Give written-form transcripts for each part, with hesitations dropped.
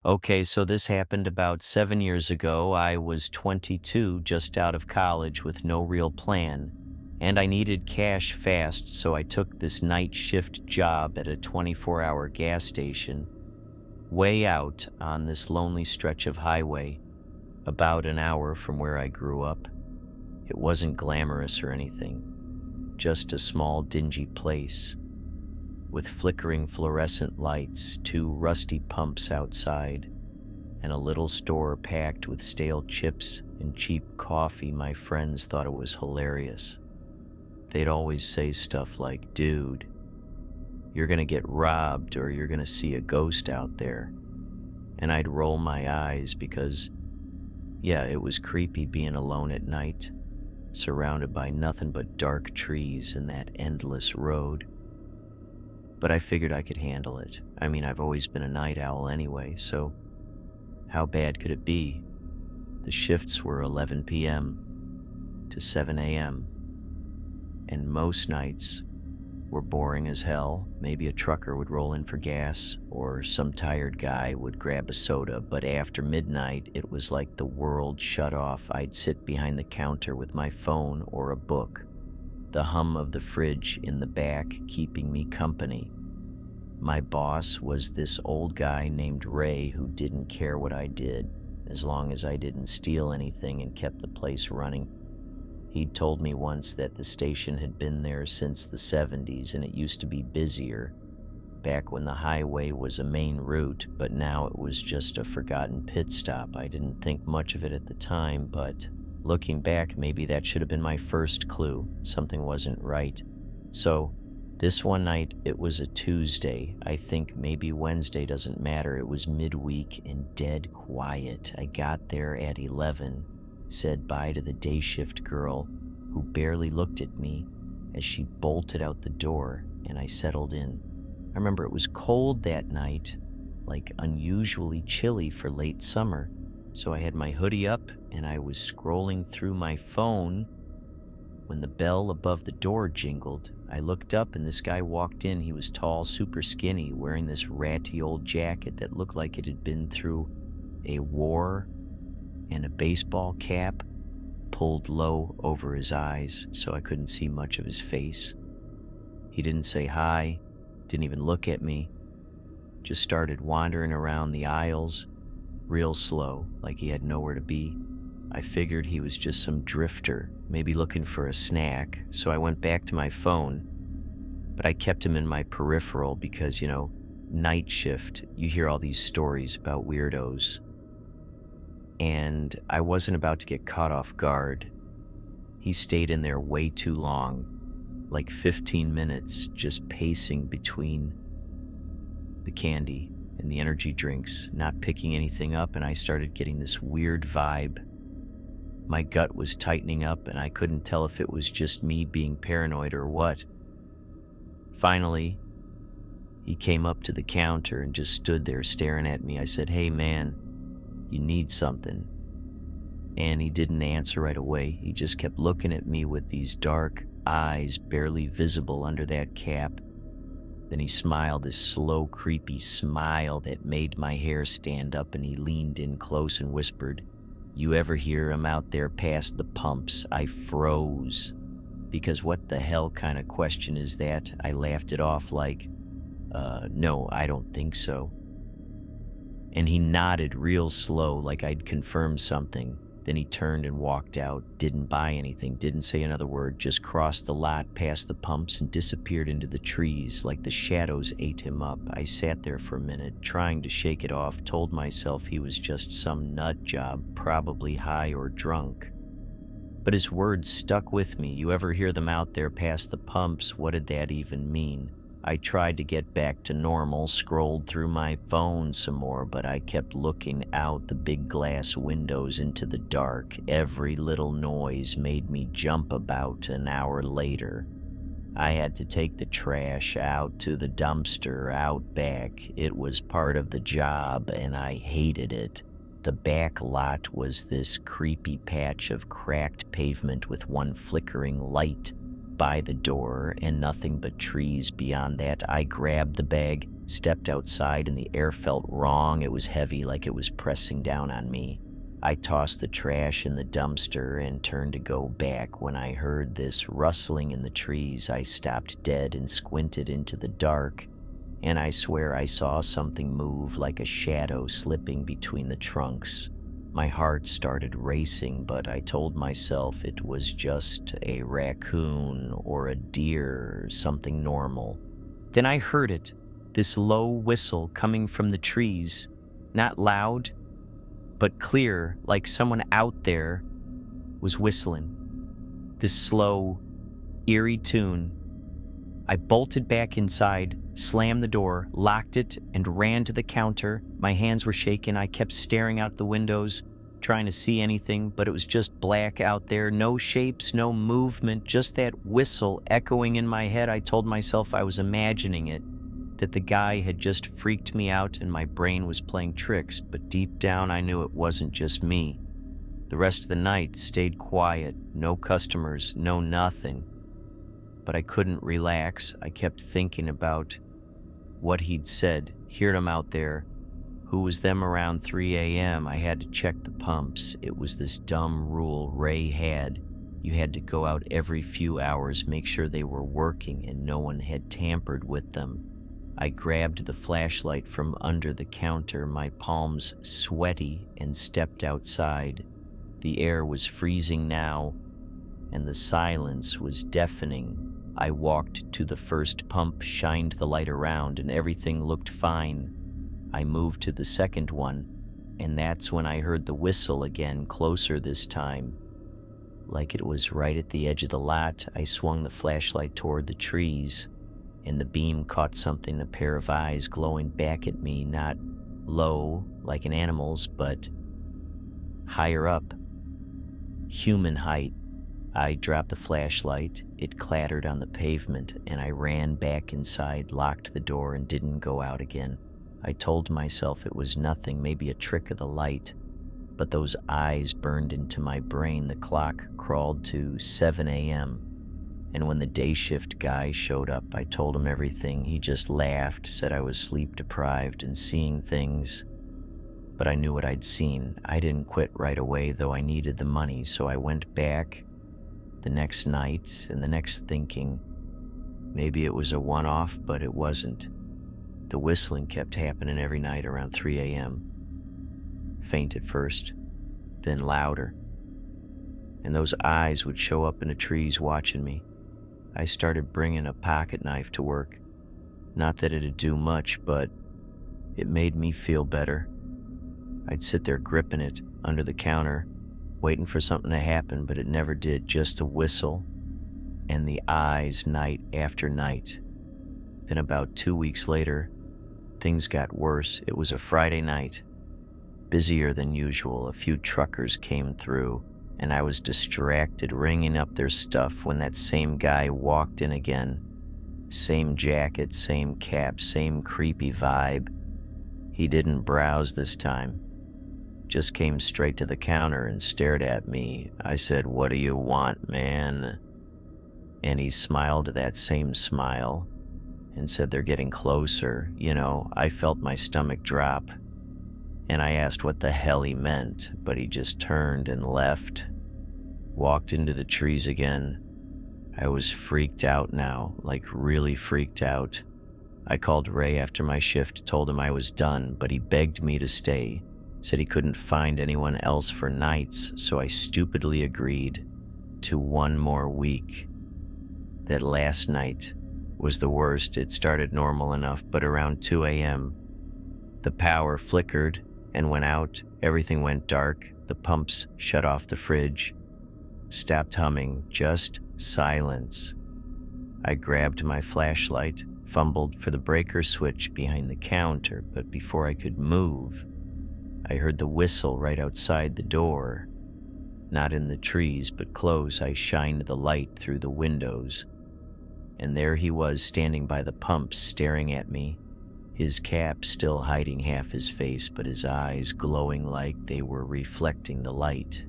Okay, so this happened about 7 years ago. I was 22, just out of college with no real plan, and I needed cash fast, so I took this night shift job at a 24-hour gas station way out on this lonely stretch of highway, about an hour from where I grew up. It wasn't glamorous or anything, just a small, dingy place with flickering fluorescent lights, two rusty pumps outside, and a little store packed with stale chips and cheap coffee. My friends thought it was hilarious. They'd always say stuff like, "Dude, you're gonna get robbed or you're gonna see a ghost out there." And I'd roll my eyes because, yeah, it was creepy being alone at night, surrounded by nothing but dark trees and that endless road. But I figured I could handle it. I mean, I've always been a night owl anyway, so how bad could it be? The shifts were 11 p.m. to 7 a.m., and most nights were boring as hell. Maybe a trucker would roll in for gas, or some tired guy would grab a soda, but after midnight, it was like the world shut off. I'd sit behind the counter with my phone or a book, the hum of the fridge in the back keeping me company. My boss was this old guy named Ray who didn't care what I did, as long as I didn't steal anything and kept the place running. He'd told me once that the station had been there since the 70s and it used to be busier, back when the highway was a main route, but now it was just a forgotten pit stop. I didn't think much of it at the time, but looking back, maybe that should have been my first clue. Something wasn't right. So, this one night, it was a Tuesday. I think maybe Wednesday, doesn't matter. It was midweek and dead quiet. I got there at 11, said bye to the day shift girl, who barely looked at me as she bolted out the door, and I settled in. I remember it was cold that night, like unusually chilly for late summer. So I had my hoodie up and I was scrolling through my phone when the bell above the door jingled. I looked up and this guy walked in. He was tall, super skinny, wearing this ratty old jacket that looked like it had been through a war, and a baseball cap pulled low over his eyes so I couldn't see much of his face. He didn't say hi, didn't even look at me, just started wandering around the aisles real slow, like he had nowhere to be. I figured he was just some drifter, maybe looking for a snack, so I went back to my phone, but I kept him in my peripheral because, night shift, you hear all these stories about weirdos, and I wasn't about to get caught off guard. He stayed in there way too long, like 15 minutes, just pacing between the candy and the energy drinks, not picking anything up, and I started getting this weird vibe. My gut was tightening up, and I couldn't tell if it was just me being paranoid or what. Finally, he came up to the counter and just stood there staring at me. I said, "Hey man, you need something?" And he didn't answer right away. He just kept looking at me with these dark eyes barely visible under that cap. Then he smiled, this slow, creepy smile that made my hair stand up, and he leaned in close and whispered, "You ever hear him out there past the pumps?" I froze, because what the hell kind of question is that? I laughed it off like, no, I don't think so. And he nodded real slow, like I'd confirmed something. Then he turned and walked out, didn't buy anything, didn't say another word, just crossed the lot past the pumps and disappeared into the trees like the shadows ate him up. I sat there for a minute, trying to shake it off, told myself he was just some nut job, probably high or drunk. But his words stuck with me. You ever hear them out there past the pumps? What did that even mean? I tried to get back to normal, scrolled through my phone some more, but I kept looking out the big glass windows into the dark. Every little noise made me jump. About an hour later, I had to take the trash out to the dumpster out back. It was part of the job, and I hated it. The back lot was this creepy patch of cracked pavement with one flickering light by the door and nothing but trees beyond that. I grabbed the bag, Stepped outside and the air felt wrong. It was heavy, like it was pressing down on me. I tossed the trash in the dumpster and turned to go back when I heard this rustling in the trees. I stopped dead and squinted into the dark, and I swear I saw something move like a shadow slipping between the trunks. My heart started racing, but I told myself it was just a raccoon or a deer, something normal. Then I heard it, this low whistle coming from the trees, not loud, but clear, like someone out there was whistling. This slow, eerie tune. I bolted back inside, slammed the door, locked it, and ran to the counter. My hands were shaking. I kept staring out the windows, trying to see anything, but it was just black out there. No shapes, no movement, just that whistle echoing in my head. I told myself I was imagining it, that the guy had just freaked me out and my brain was playing tricks, but deep down I knew it wasn't just me. The rest of the night stayed quiet, no customers, no nothing. But I couldn't relax. I kept thinking about what he'd said, heard him out there. Who was them around 3 a.m.? I had to check the pumps. It was this dumb rule Ray had. You had to go out every few hours, make sure they were working and no one had tampered with them. I grabbed the flashlight from under the counter, my palms sweaty, and stepped outside. The air was freezing now, and the silence was deafening. I walked to the first pump, shined the light around, and everything looked fine. I moved to the second one, and that's when I heard the whistle again, closer this time. Like it was right at the edge of the lot, I swung the flashlight toward the trees, and the beam caught something, a pair of eyes glowing back at me, not low like an animal's, but higher up, human height. I dropped the flashlight, it clattered on the pavement, and I ran back inside, locked the door, and didn't go out again. I told myself it was nothing, maybe a trick of the light, but those eyes burned into my brain. The clock crawled to 7 a.m., and when the day shift guy showed up, I told him everything. He just laughed, said I was sleep deprived and seeing things. But I knew what I'd seen. I didn't quit right away, though I needed the money, so I went back the next night, and the next thinking, maybe it was a one-off, but it wasn't. The whistling kept happening every night around 3 a.m. Faint at first, then louder. And those eyes would show up in the trees watching me. I started bringing a pocket knife to work. Not that it'd do much, but it made me feel better. I'd sit there gripping it under the counter, waiting for something to happen, but it never did. Just a whistle and the eyes night after night. Then about 2 weeks later, things got worse. It was a Friday night, busier than usual. A few truckers came through, and I was distracted ringing up their stuff when that same guy walked in again. Same jacket, same cap, same creepy vibe. He didn't browse this time. Just came straight to the counter and stared at me. I said, "What do you want, man?" And he smiled that same smile and said, "They're getting closer." I felt my stomach drop. And I asked what the hell he meant, but he just turned and left. Walked into the trees again. I was freaked out now, like really freaked out. I called Ray after my shift, told him I was done, but he begged me to stay. Said he couldn't find anyone else for nights, so I stupidly agreed to one more week. That last night was the worst. It started normal enough, but around 2 a.m., the power flickered and went out. Everything went dark. The pumps shut off, the fridge stopped humming, just silence. I grabbed my flashlight, fumbled for the breaker switch behind the counter, but before I could move, I heard the whistle right outside the door. Not in the trees, but close. I shined the light through the windows, and there he was standing by the pumps, staring at me. His cap still hiding half his face, but his eyes glowing like they were reflecting the light.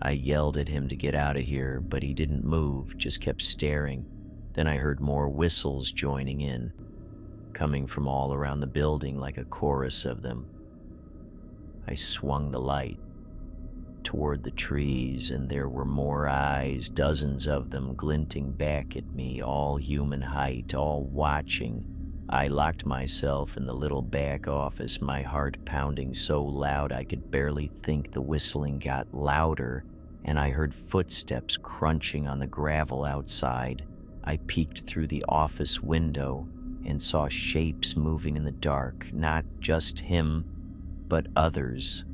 I yelled at him to get out of here, but he didn't move, just kept staring. Then I heard more whistles joining in. coming from all around the building like a chorus of them. I swung the light toward the trees, and there were more eyes, dozens of them glinting back at me, all human height, all watching. I locked myself in the little back office, my heart pounding so loud I could barely think. The whistling got louder, and I heard footsteps crunching on the gravel outside. I peeked through the office window and saw shapes moving in the dark, not just him, but others.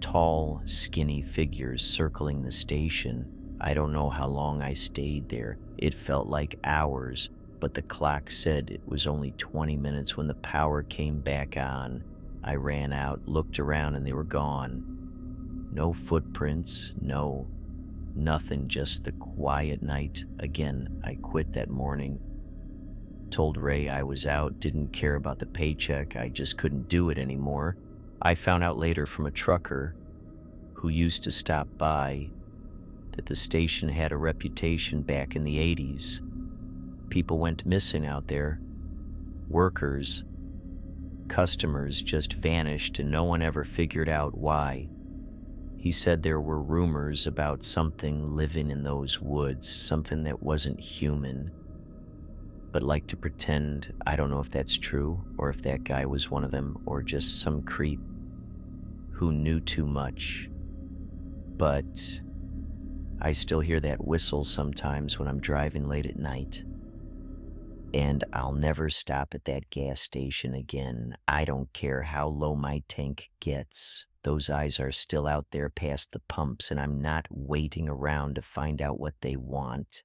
Tall, skinny figures circling the station. I don't know how long I stayed there. It felt like hours, but the clock said it was only 20 minutes when the power came back on. I ran out, looked around, and they were gone. No footprints, nothing, just the quiet night. Again, I quit that morning. Told Ray I was out, didn't care about the paycheck, I just couldn't do it anymore. I found out later from a trucker who used to stop by that the station had a reputation back in the 80s. People went missing out there. Workers, customers just vanished and no one ever figured out why. He said there were rumors about something living in those woods, something that wasn't human, but like to pretend. I don't know if that's true or if that guy was one of them or just some creep who knew too much. But I still hear that whistle sometimes when I'm driving late at night. And I'll never stop at that gas station again. I don't care how low my tank gets. Those eyes are still out there past the pumps, and I'm not waiting around to find out what they want.